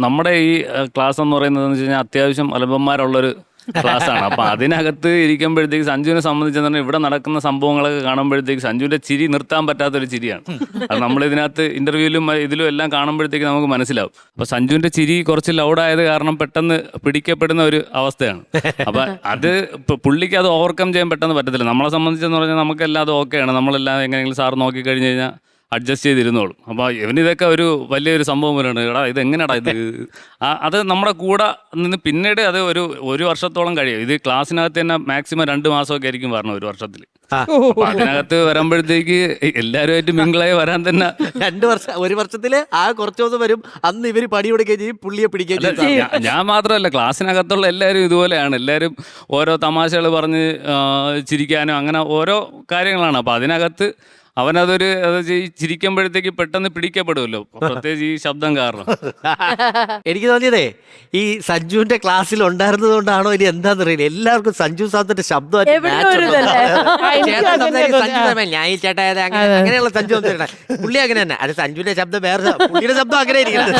നമ്മുടെ ഈ ക്ലാസ് എന്ന് പറയുന്നത് വെച്ച് കഴിഞ്ഞാൽ അത്യാവശ്യം അലമ്പന്മാരുള്ളൊരു ക്ലാസ്സാണ്. അപ്പൊ അതിനകത്ത് ഇരിക്കുമ്പോഴത്തേക്ക് സഞ്ജുവിനെ സംബന്ധിച്ച് ഇവിടെ നടക്കുന്ന സംഭവങ്ങളൊക്കെ കാണുമ്പോഴത്തേക്ക് സഞ്ജുവിന്റെ ചിരി നിർത്താൻ പറ്റാത്തൊരു ചിരിയാണ്. അത് നമ്മൾ ഇതിനകത്ത് ഇന്റർവ്യൂവിലും ഇതിലും എല്ലാം കാണുമ്പോഴത്തേക്ക് നമുക്ക് മനസ്സിലാവും. അപ്പൊ സഞ്ജുവിന്റെ ചിരി കുറച്ച് ലൗഡായത് കാരണം പെട്ടെന്ന് പിടിക്കപ്പെടുന്ന ഒരു അവസ്ഥയാണ്. അപ്പൊ അത് പുള്ളിക്ക് അത് ഓവർകം ചെയ്യാൻ പെട്ടെന്ന് പറ്റത്തില്ല. നമ്മളെ സംബന്ധിച്ചെന്ന് പറഞ്ഞാൽ നമുക്കെല്ലാം അത് ഓക്കെയാണ്. നമ്മളെല്ലാം എങ്ങനെയെങ്കിലും സാർ നോക്കി കഴിഞ്ഞ് കഴിഞ്ഞാൽ അഡ്ജസ്റ്റ് ചെയ്തിരുന്നോളും. അപ്പോൾ ഇവനിതൊക്കെ ഒരു വലിയൊരു സംഭവം പോലെയാണ്. എടാ ഇത് എങ്ങനെയാടാ ഇത് അത് നമ്മുടെ കൂടെ നിന്ന് പിന്നീട് അത് ഒരു വർഷത്തോളം കഴിയും. ഇത് ക്ലാസ്സിനകത്ത് തന്നെ മാക്സിമം 2 മാസമൊക്കെ ആയിരിക്കും പറഞ്ഞത് ഒരു വർഷത്തിൽ. അപ്പൊ അതിനകത്ത് വരുമ്പോഴത്തേക്ക് എല്ലാവരുമായിട്ട് മിങ്കിളായി വരാൻ തന്നെ 2 വർഷം, 1 വർഷത്തില് ആ കുറച്ച് ദിവസം വരും. അന്ന് ഇവര് പണി കൊടുക്കുകയും ചെയ്യും, പുള്ളിയെ പിടിക്കുകയും ചെയ്യും. ഞാൻ മാത്രമല്ല, ക്ലാസ്സിനകത്തുള്ള എല്ലാവരും ഇതുപോലെയാണ്. എല്ലാവരും ഓരോ തമാശകൾ പറഞ്ഞ് ചിരിക്കാനും അങ്ങനെ ഓരോ കാര്യങ്ങളാണ്. അപ്പൊ അതിനകത്ത് അവനതൊരു ചിരിക്കുമ്പോഴത്തേക്ക് പെട്ടെന്ന് പിടിക്കപ്പെടുമല്ലോ, പ്രത്യേകിച്ച് ഈ ശബ്ദം കാരണം. എനിക്ക് തോന്നിയതേ ഈ സഞ്ജുവിന്റെ ക്ലാസ്സിൽ ഉണ്ടായിരുന്നത് കൊണ്ടാണോ ഇനി എന്താണെന്നറിയില്ല, എല്ലാവർക്കും സഞ്ജു സാറിന്റെ ശബ്ദം അങ്ങനെയുള്ള സഞ്ജു പുള്ളി അങ്ങനെ തന്നെ. അത് സഞ്ജുവിന്റെ ശബ്ദം വേറെ, പുള്ളിയുടെ ശബ്ദം അങ്ങനെ ഇരിക്കുന്നത്.